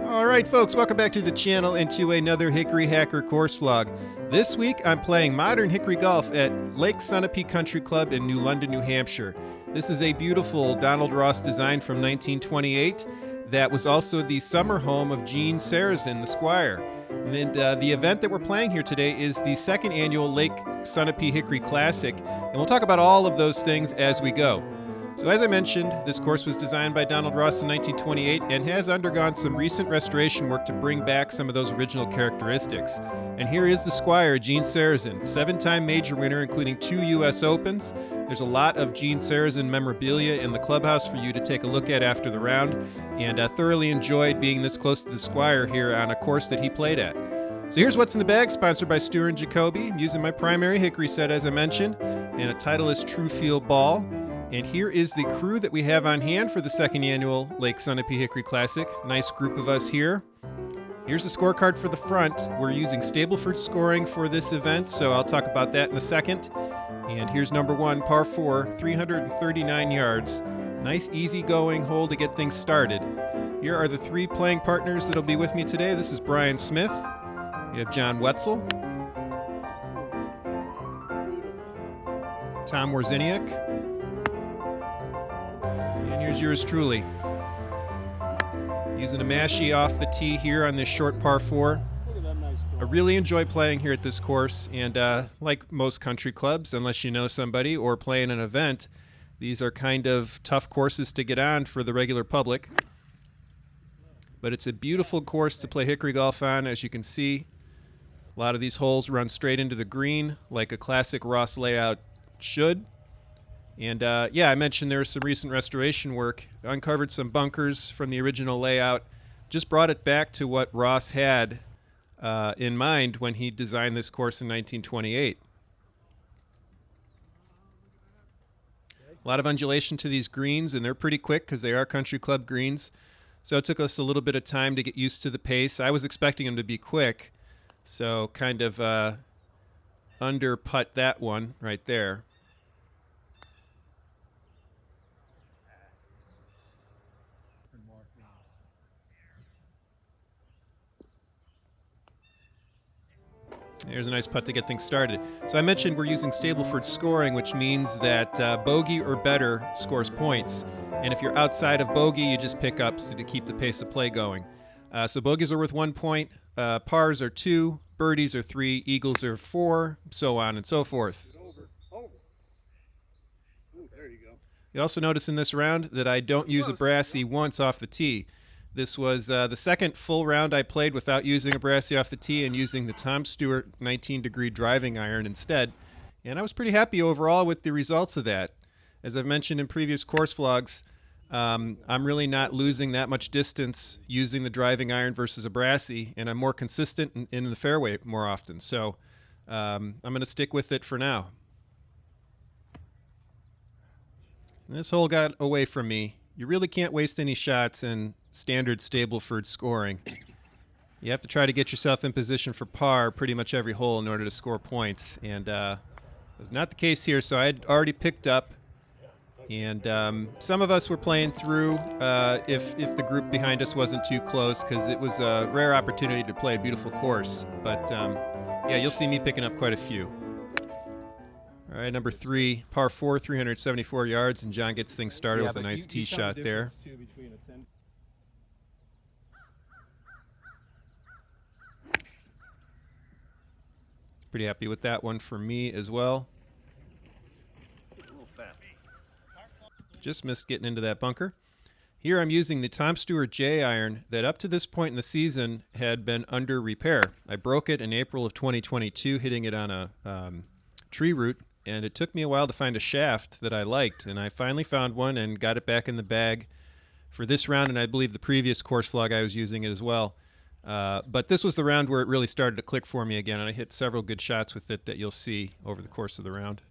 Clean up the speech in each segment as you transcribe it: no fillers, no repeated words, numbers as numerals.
All right, folks, welcome back to the channel and to another Hickory Hacker course vlog. This week, I'm playing modern hickory golf at Lake Sunapee Country Club in New London, New Hampshire. This is a beautiful Donald Ross design from 1928 that was also the summer home of Gene Sarazen, the Squire. And the event that we're playing here today is the second annual Lake Sunapee Hickory Classic, and we'll talk about all of those things as we go. So as I mentioned, this course was designed by Donald Ross in 1928 and has undergone some recent restoration work to bring back some of those original characteristics. And here is the Squire, Gene Sarazen, 7-time major winner, including 2 U.S. Opens. There's a lot of Gene Sarazen memorabilia in the clubhouse for you to take a look at after the round, and I thoroughly enjoyed being this close to the Squire here on a course that he played at. So here's what's in the bag, sponsored by Stewart and Jacoby. I'm using my primary hickory set, as I mentioned, and a Titleist True Field ball. And here is the crew that we have on hand for the second annual Lake Sunapee Hickory Classic. Nice group of us here. Here's the scorecard for the front. We're using Stableford scoring for this event, so I'll talk about that in a second. And here's number 1, par 4, 339 yards. Nice easy-going hole to get things started. Here are the 3 playing partners that'll be with me today. This is Brian Smith. We have John Wetzel. Tom Warziniak. And here's yours truly. Using a mashie off the tee here on this short par 4. I really enjoy playing here at this course, and like most country clubs, unless you know somebody or play in an event, these are kind of tough courses to get on for the regular public. But it's a beautiful course to play hickory golf on. As you can see, a lot of these holes run straight into the green like a classic Ross layout should. And yeah, I mentioned there was some recent restoration work. Uncovered some bunkers from the original layout. Just brought it back to what Ross had in mind when he designed this course in 1928. A lot of undulation to these greens, and they're pretty quick because they are country club greens. So it took us a little bit of time to get used to the pace. I was expecting them to be quick, so kind of under putt that one right there. There's a nice putt to get things started. So I mentioned we're using Stableford scoring, which means that bogey or better scores points. And if you're outside of bogey, you just pick up to keep the pace of play going. So bogeys are worth 1 point, pars are 2, birdies are 3, eagles are 4, so on and so forth. There you go. You also notice in this round that I don't use a brassy once off the tee. This was the second full round I played without using a brassy off the tee and using the Tom Stewart 19-degree driving iron instead. And I was pretty happy overall with the results of that. As I've mentioned in previous course vlogs, I'm really not losing that much distance using the driving iron versus a brassy, and I'm more consistent in the fairway more often. So I'm going to stick with it for now. And this hole got away from me. You really can't waste any shots in standard Stableford scoring. You have to try to get yourself in position for par pretty much every hole in order to score points, and it was not the case here. So I had already picked up, and some of us were playing through if the group behind us wasn't too close, because it was a rare opportunity to play a beautiful course. But yeah, you'll see me picking up quite a few. All right, number 3, par 4, 374 yards, and John gets things started with a nice tee shot there. Pretty happy with that one for me as well. Just missed getting into that bunker. Here I'm using the Tom Stewart J iron that up to this point in the season had been under repair. I broke it in April of 2022, hitting it on a tree root. And it took me a while to find a shaft that I liked, and I finally found one and got it back in the bag for this round, and I believe the previous course vlog I was using it as well. But this was the round where it really started to click for me again, and I hit several good shots with it that you'll see over the course of the round.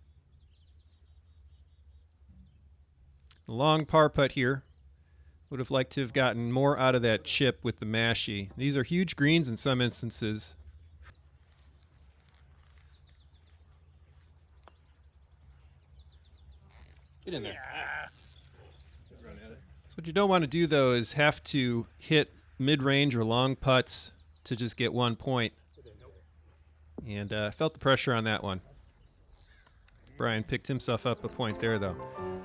A long par putt here. Would have liked to have gotten more out of that chip with the mashie. These are huge greens in some instances. Get in there. Yeah. So what you don't want to do, though, is have to hit mid-range or long putts to just get 1 point. And felt the pressure on that one. Brian picked himself up a point there, though.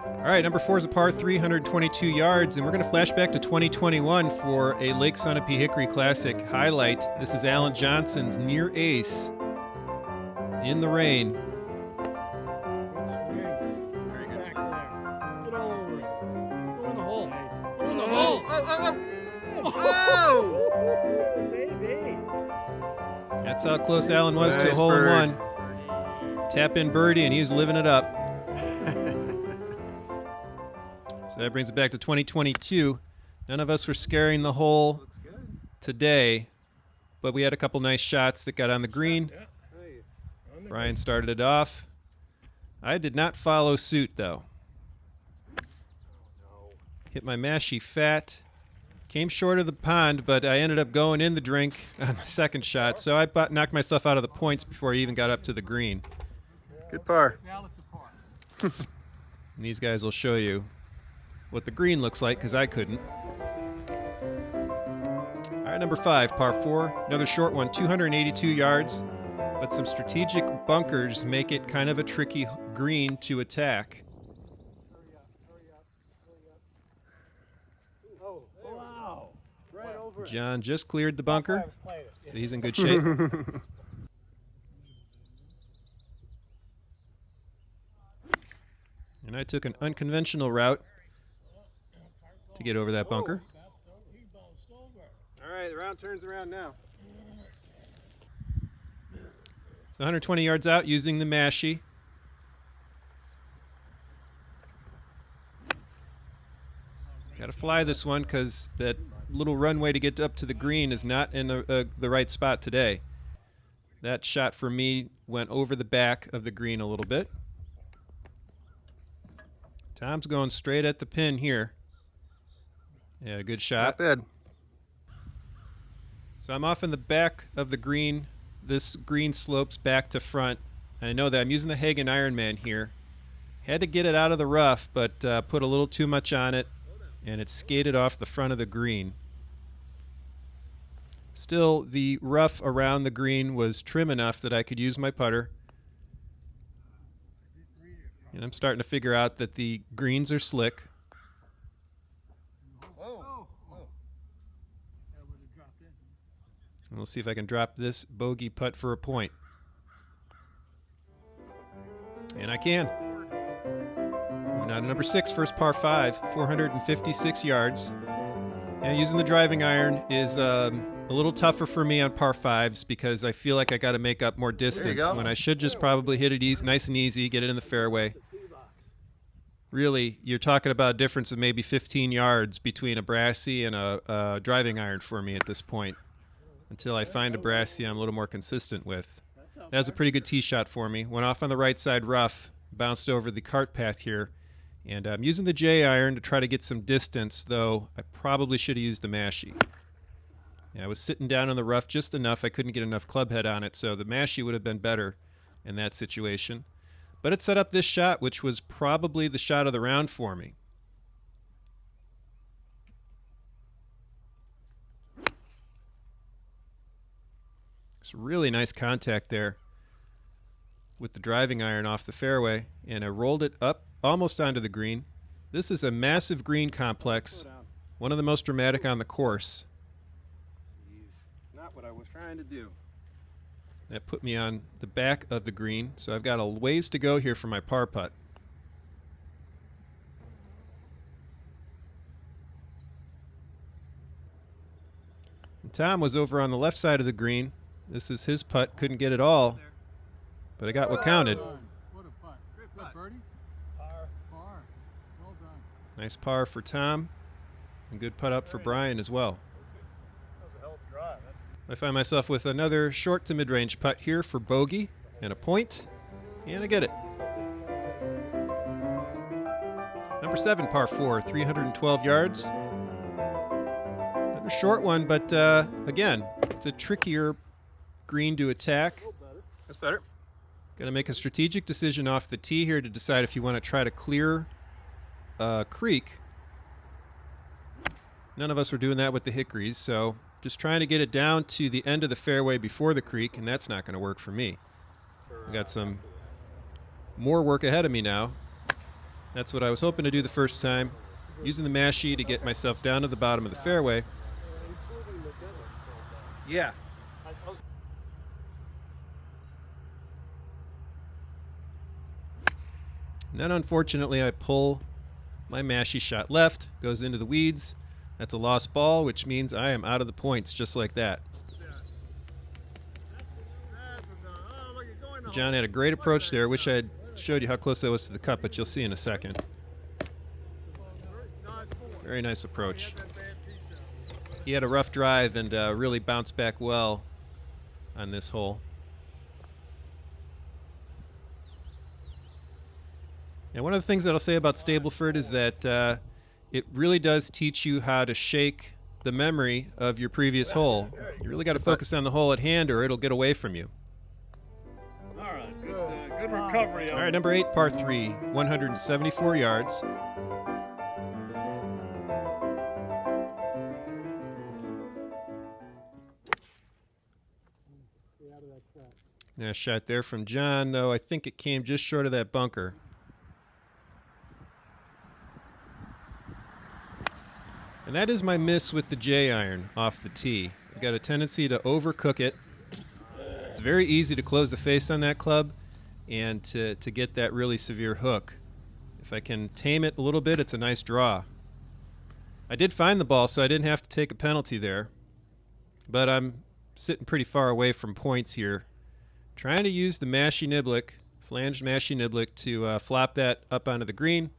All right, number 4 is a par 322 yards, and we're going to flash back to 2021 for a Lake Sunapee Hickory Classic highlight. This is Alan Johnson's near ace in the rain. Very good. Back there. Get all over it. Go in the hole. Go in the hole. Oh, baby. That's how close Alan was to a hole in one. Tap in birdie, and he was living it up. So that brings it back to 2022. None of us were scaring the hole today, but we had a couple nice shots that got on the green. Brian started it off. I did not follow suit, though. Hit my mashie fat. Came short of the pond, but I ended up going in the drink on the second shot, so I knocked myself out of the points before I even got up to the green. Good par. Now it's a par. And these guys will show you what the green looks like, because I couldn't. All right, number 5, par 4. Another short one, 282 yards, but some strategic bunkers make it kind of a tricky green to attack. Oh, wow. Right over it. John just cleared the bunker, so he's in good shape. And I took an unconventional route to get over that bunker. All right, the round turns around now. So 120 yards out using the mashie. Got to fly this one because that little runway to get up to the green is not in the right spot today. That shot for me went over the back of the green a little bit. Tom's going straight at the pin here. Yeah, a good shot. Not bad. So I'm off in the back of the green. This green slopes back to front. And I know that I'm using the Hagen Iron Man here. Had to get it out of the rough, but put a little too much on it, and it skated off the front of the green. Still, the rough around the green was trim enough that I could use my putter. And I'm starting to figure out that the greens are slick. And we'll see if I can drop this bogey putt for a point. And I can. Moving on to number 6, first par 5, 456 yards. And using the driving iron is a little tougher for me on par 5s because I feel like I got to make up more distance when I should just probably hit it easy, nice and easy, get it in the fairway. Really, you're talking about a difference of maybe 15 yards between a brassy and a driving iron for me at this point, until I find a brassy I'm a little more consistent with. That was a pretty good tee shot for me. Went off on the right side rough, bounced over the cart path here, and I'm using the J iron to try to get some distance, though I probably should have used the mashie. Yeah, I was sitting down in the rough just enough. I couldn't get enough club head on it, so the mashie would have been better in that situation. But it set up this shot, which was probably the shot of the round for me. It's really nice contact there with the driving iron off the fairway, and I rolled it up almost onto the green. This is a massive green complex, one of the most dramatic on the course. Not what I was trying to do. That put me on the back of the green, so I've got a ways to go here for my par putt. And Tom was over on the left side of the green. This is his putt. Couldn't get it all, but I got what counted. What a putt. Good birdie. Par. Well done. Nice par for Tom, and good putt up for Brian as well. That was a hell of a drive. I find myself with another short to mid-range putt here for bogey and a point, and I get it. Number 7, par 4, 312 yards. Another short one, but again, it's a trickier green to attack. That's better. Got to make a strategic decision off the tee here to decide if you want to try to clear a creek None of us were doing that with the hickories, so just trying to get it down to the end of the fairway before the creek, and that's not going to work for me. We got some more work ahead of me now. That's what I was hoping to do the first time, using the mashie to get myself down to the bottom of the fairway. Yeah. And then unfortunately I pull my mashie shot left, goes into the weeds. That's a lost ball, which means I am out of the points just like that. John had a great approach there. Wish I had showed you how close I was to the cup, but you'll see in a second. Very nice approach. He had a rough drive and really bounced back well on this hole. And one of the things that I'll say about Stableford is that it really does teach you how to shake the memory of your previous hole. You really got to focus on the hole at hand or it'll get away from you. All right, good recovery. All right, number 8, par 3, 174 yards. Nice shot there from John, though I think it came just short of that bunker. And that is my miss with the J iron off the tee. I've got a tendency to overcook it. It's very easy to close the face on that club and to get that really severe hook. If I can tame it a little bit, it's a nice draw. I did find the ball, so I didn't have to take a penalty there. But I'm sitting pretty far away from points here. Trying to use the mashie niblick, flanged mashie niblick, to flop that up onto the green.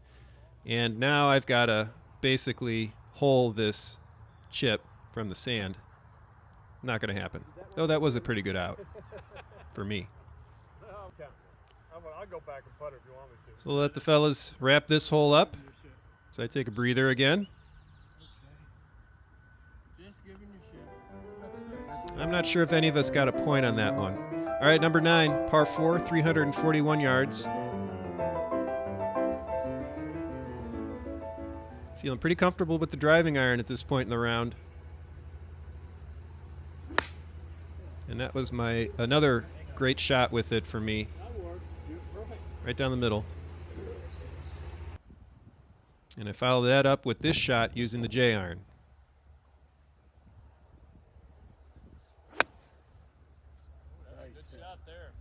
And now I've got to basically hole this chip from the sand. Not going to happen. Though that was a pretty good out for me. I'll go back and putt if you want me to. So we'll let the fellas wrap this hole up. So I take a breather again. Just giving you shit. I'm not sure if any of us got a point on that one. All right, number 9, par 4, 341 yards. Feeling pretty comfortable with the driving iron at this point in the round. And that was another great shot with it for me. That works. Perfect. Right down the middle. And I followed that up with this shot using the J iron. Good shot there.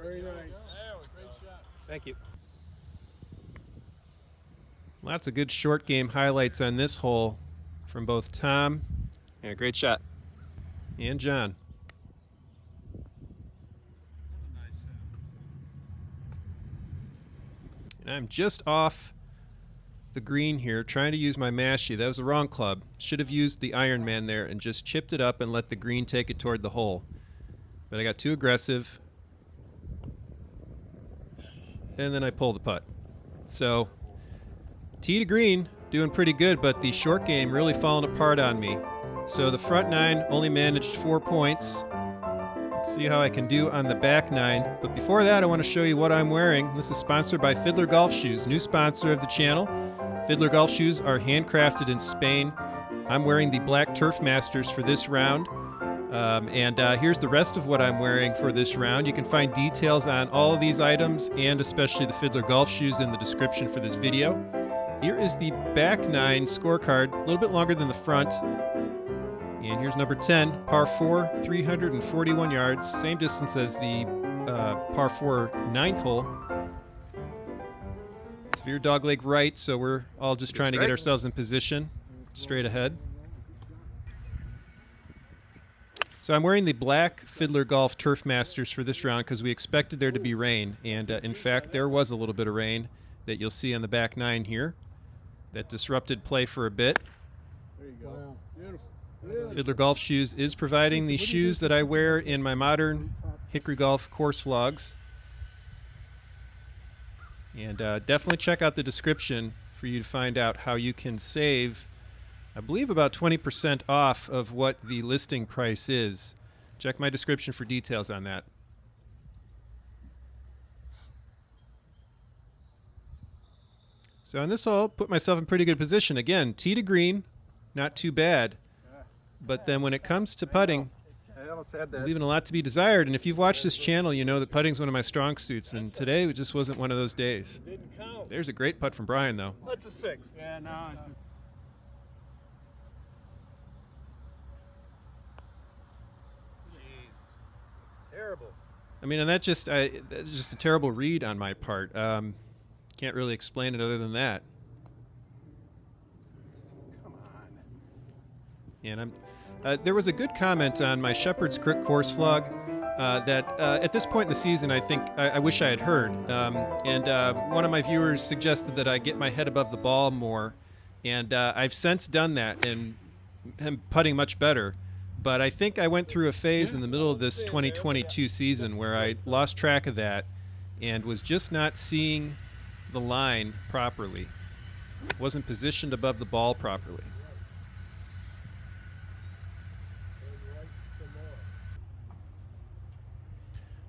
Very nice. Great shot. Thank you. Lots of good short game highlights on this hole from both Tom, Yeah, great shot. and John. And I'm just off the green here, trying to use my mashie. That was the wrong club. Should have used the Iron Man there and just chipped it up and let the green take it toward the hole. But I got too aggressive. And then I pulled the putt. So, tee to green, doing pretty good, but the short game really falling apart on me. So the front 9 only managed 4 points. Let's see how I can do on the back 9. But before that, I want to show you what I'm wearing. This is sponsored by Fiddler Golf Shoes, new sponsor of the channel. Fiddler Golf Shoes are handcrafted in Spain. I'm wearing the Black Turf Masters for this round. Here's the rest of what I'm wearing for this round. You can find details on all of these items and especially the Fiddler Golf Shoes in the description for this video. Here is the back 9 scorecard, a little bit longer than the front. And here's number 10, par 4, 341 yards, same distance as the par 4 9th hole. Severe dogleg right, so we're all just trying to get ourselves in position, straight ahead. So I'm wearing the black Fiddler Golf Turf Masters for this round because we expected there to be rain. And in fact, there was a little bit of rain that you'll see on the back 9 here. That disrupted play for a bit. There you go. Wow. Beautiful. Fiddler Golf Shoes is providing the shoes that I wear in my modern Hickory Golf course vlogs. And definitely check out the description for you to find out how you can save, I believe, about 20% off of what the listing price is. Check my description for details on that. So on this hole, put myself in pretty good position. Again, tee to green, not too bad. But then when it comes to putting, I almost had that. leaving a lot to be desired. And if you've watched this channel, you know that putting's one of my strong suits. And today, it just wasn't one of those days. Didn't count. There's a great putt from Brian, though. That's a 6. Yeah, no. Jeez. It's terrible. I mean, and that's just a terrible read on my part. Can't really explain it other than that. Come on. And there was a good comment on my Shepherd's Creek course vlog that at this point in the season, I think I wish I had heard. One of my viewers suggested that I get my head above the ball more, and I've since done that and am putting much better. But I think I went through a phase in the middle of this 2022 season where I lost track of that and was just not seeing the line properly. Wasn't positioned above the ball properly.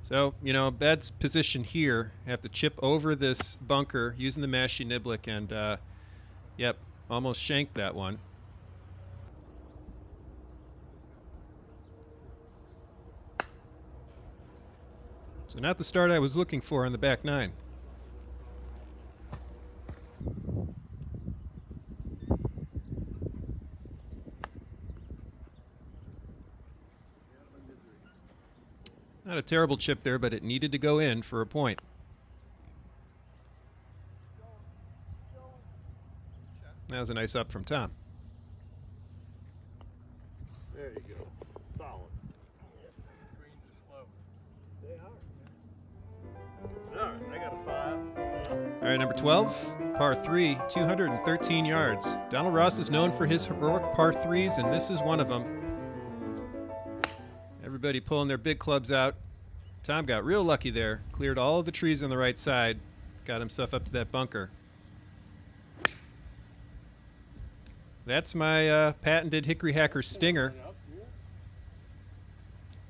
So, you know, bad position here. I have to chip over this bunker using the mashie niblick, and yep, almost shanked that one. So not the start I was looking for on the back nine. Not a terrible chip there, but it needed to go in for a point. That was a nice up from Tom. There you go. Solid. Screens are slow. They are. All right, I got a 5. All right, number 12, par 3, 213 yards. Donald Ross is known for his heroic par 3s, and this is one of them. Everybody pulling their big clubs out. Tom got real lucky there. Cleared all of the trees on the right side. Got himself up to that bunker. That's my patented Hickory Hacker stinger.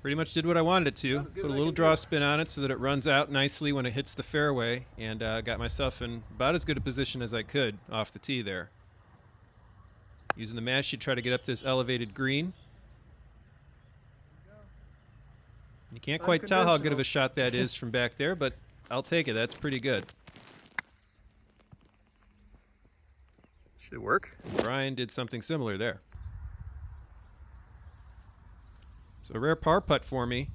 Pretty much did what I wanted it to. Put a little draw spin on it so that it runs out nicely when it hits the fairway, and got myself in about as good a position as I could off the tee there. Using the mashie to try to get up this elevated green. You can't quite tell how good of a shot that is from back there, but I'll take it. That's pretty good. Should it work? Brian did something similar there. So a rare par putt for me.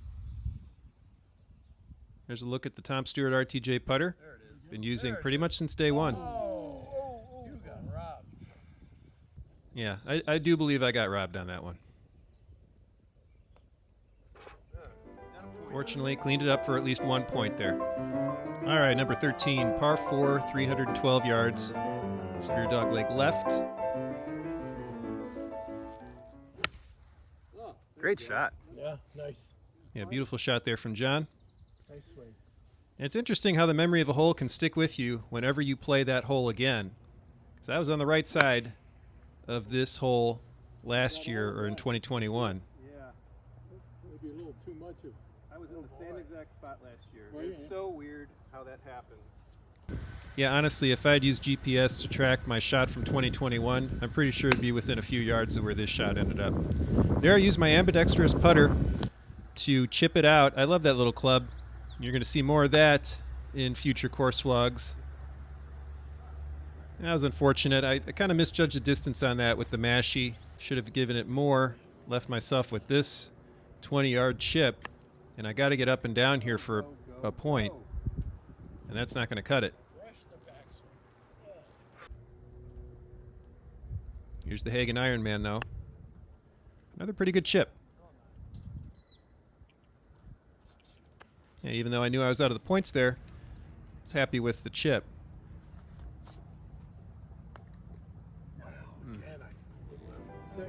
There's a look at the Tom Stewart RTJ putter. There it is. Been using pretty much since day one. You got robbed. Yeah, I do believe I got robbed on that one. Fortunately, cleaned it up for at least 1 point there. All right, number 13, par 4, 312 yards. Screw dog leg left. Great shot. Yeah, nice. Yeah, beautiful shot there from John. Nice swing. And it's interesting how the memory of a hole can stick with you whenever you play that hole again. Because I was on the right side of this hole last year or in 2021. Yeah. Maybe a little too much of. I was in the same exact spot last year. Oh, It's yeah. so weird how that happens. Yeah, honestly, if I'd used GPS to track my shot from 2021, I'm pretty sure it'd be within a few yards of where this shot ended up. There I used my ambidextrous putter to chip it out. I love that little club. You're going to see more of that in future course vlogs. That was unfortunate. I kind of misjudged the distance on that with the mashie. Should have given it more. Left myself with this 20-yard chip. And I got to get up and down here for a point. And that's not going to cut it. Here's the Hagen Iron Man, though. Another pretty good chip. And even though I knew I was out of the points there, I was happy with the chip. And I 6.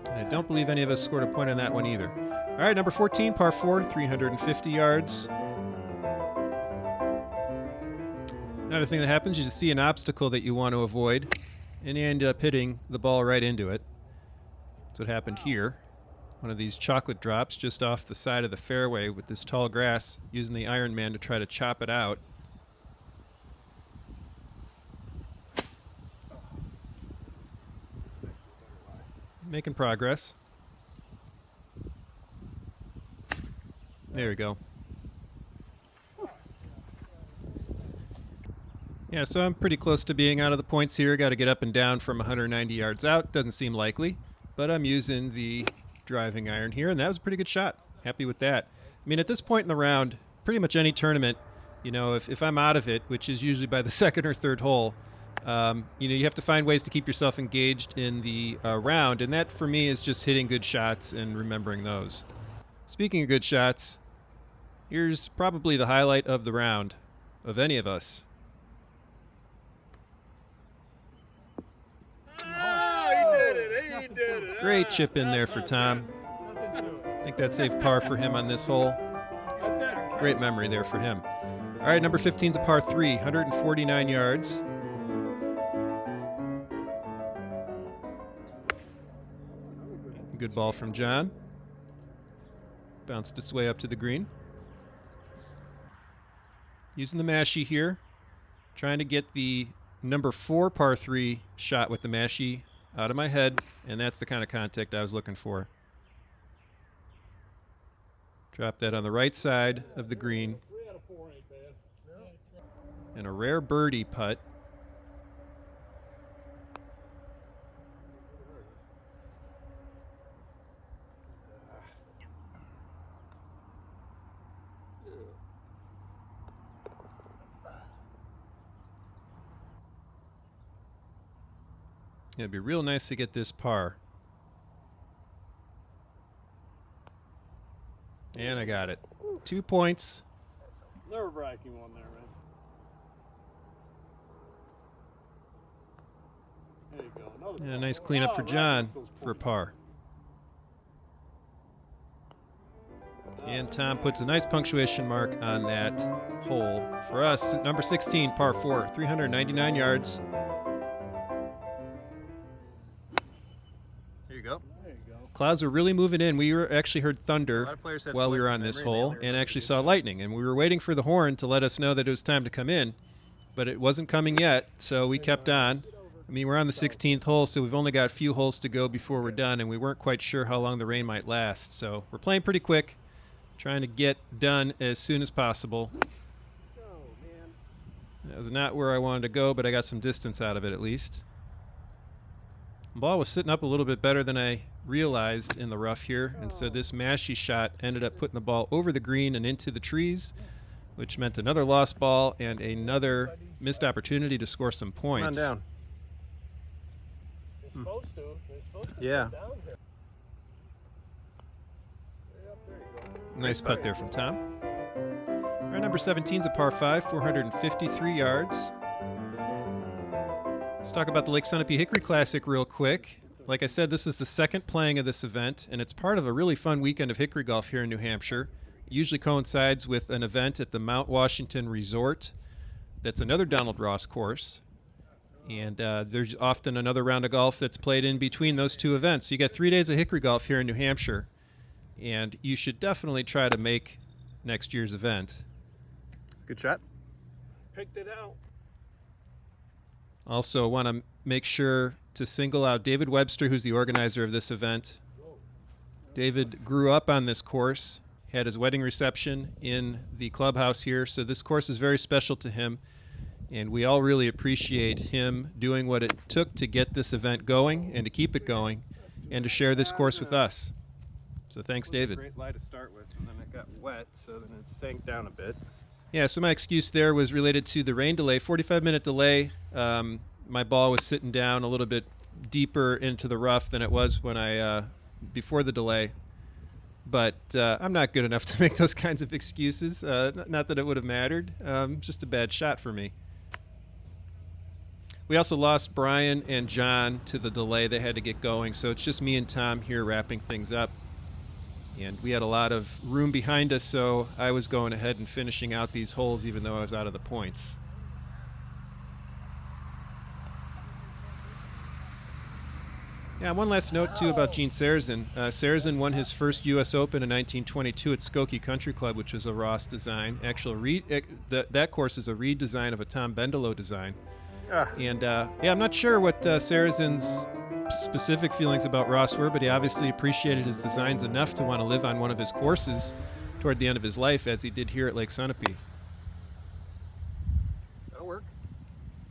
And I don't believe any of us scored a point on that one either. All right, number 14, par 4, 350 yards. Another thing that happens, you just see an obstacle that you want to avoid, and you end up hitting the ball right into it. That's what happened here. One of these chocolate drops just off the side of the fairway with this tall grass, using the Iron Man to try to chop it out. making progress. There we go. Yeah, so I'm pretty close to being out of the points here. Got to get up and down from 190 yards out. Doesn't seem likely, but I'm using the driving iron here, and that was a pretty good shot. Happy with that. I mean, at this point in the round, pretty much any tournament, you know, if I'm out of it, which is usually by the second or third hole, you know, you have to find ways to keep yourself engaged in the round, and that for me is just hitting good shots and remembering those. Speaking of good shots, here's probably the highlight of the round of any of us. Great chip in there for Tom. I think that saved par for him on this hole. Great memory there for him. All right, number 15 is a par 3, 149 yards. Good ball from John. Bounced its way up to the green. Using the mashie here. Trying to get the number 4 par 3 shot with the mashie out of my head, and that's the kind of contact I was looking for. Drop that on the right side of the green. And a rare birdie putt. It'd be real nice to get this par. And I got it. 2 points. Nerve-wracking one there, man. There you go. Another And a nice cleanup for John for a par. And Tom puts a nice punctuation mark on that hole. For us, number 16, par 4, 399 yards. There you go. Clouds were really moving in. We actually heard thunder while we were on this hole and actually saw lightning. And we were waiting for the horn to let us know that it was time to come in, but it wasn't coming yet, so we kept on. I mean, we're on the 16th hole, so we've only got a few holes to go before we're done, and we weren't quite sure how long the rain might last. So we're playing pretty quick, trying to get done as soon as possible. That was not where I wanted to go, but I got some distance out of it at least. The ball was sitting up a little bit better than I realized in the rough here, and so this mashie shot ended up putting the ball over the green and into the trees, which meant another lost ball and another missed opportunity to score some points. Come on down. They're supposed to. They're supposed to Yeah. go down here. Nice putt there from Tom. All right, number 17 is a par 5, 453 yards. Let's talk about the Lake Sunapee Hickory Classic real quick. Like I said, this is the second playing of this event, and it's part of a really fun weekend of hickory golf here in New Hampshire. It usually coincides with an event at the Mount Washington Resort. That's another Donald Ross course. And there's often another round of golf that's played in between those two events. So you got 3 days of hickory golf here in New Hampshire, and you should definitely try to make next year's event. Good shot. Picked it out. Also want to make sure to single out David Webster, who's the organizer of this event. David grew up on this course, had his wedding reception in the clubhouse here, so this course is very special to him, and we all really appreciate him doing what it took to get this event going and to keep it going and to share this course with us. So thanks, David. Great lie to start with, and then it got wet, so then it sank down a bit. Yeah, so my excuse there was related to the rain delay, 45-minute delay. My ball was sitting down a little bit deeper into the rough than it was when before the delay. But I'm not good enough to make those kinds of excuses. Not that it would have mattered. Just a bad shot for me. We also lost Brian and John to the delay. They had to get going, so it's just me and Tom here wrapping things up. And we had a lot of room behind us, so I was going ahead and finishing out these holes even though I was out of the points. Yeah, one last note, too, about Gene Sarazen. Sarazen won his first U.S. Open in 1922 at Skokie Country Club, which was a Ross design. Actually, that course is a redesign of a Tom Bendelow design. And, yeah, I'm not sure what Sarazen's specific feelings about Ross were, but he obviously appreciated his designs enough to want to live on one of his courses toward the end of his life, as he did here at Lake Sunapee. That'll work.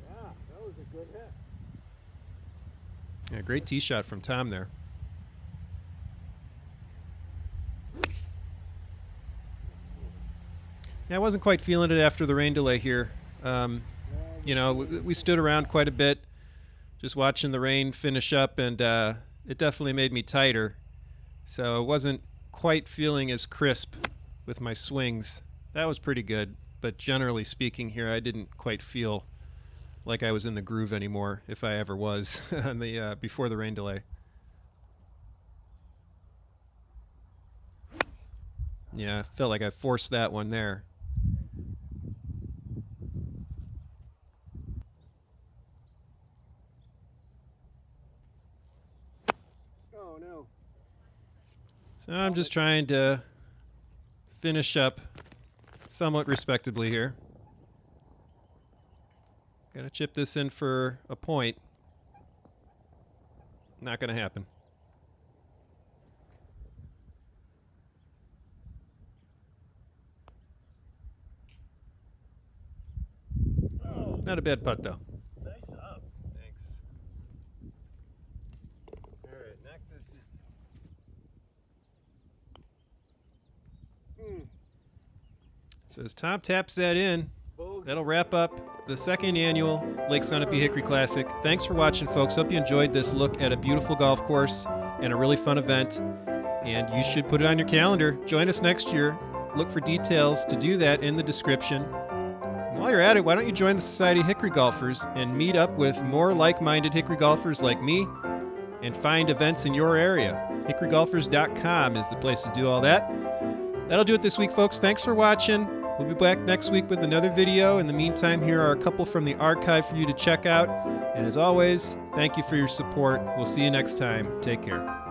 Yeah, that was a good hit. Yeah, great tee shot from Tom there. Yeah, I wasn't quite feeling it after the rain delay here. You know, we stood around quite a bit, just watching the rain finish up, and it definitely made me tighter. So I wasn't quite feeling as crisp with my swings. That was pretty good, but generally speaking here, I didn't quite feel like I was in the groove anymore, if I ever was, on the before the rain delay. Yeah, felt like I forced that one there. Oh, no. So I'm just trying to finish up somewhat respectably here. Gotta chip this in for a point. Not gonna happen. Oh, Not a bad putt though. nice up. Thanks. All right, knock this in. So as Tom taps that in, that'll wrap up the second annual Lake Sunapee Hickory Classic. Thanks for watching, folks. Hope you enjoyed this look at a beautiful golf course and a really fun event. And you should put it on your calendar. Join us next year. Look for details to do that in the description. And while you're at it, why don't you join the Society of Hickory Golfers and meet up with more like-minded Hickory golfers like me and find events in your area. HickoryGolfers.com is the place to do all that. That'll do it this week, folks. Thanks for watching. We'll be back next week with another video. In the meantime, here are a couple from the archive for you to check out. And as always, thank you for your support. We'll see you next time. Take care.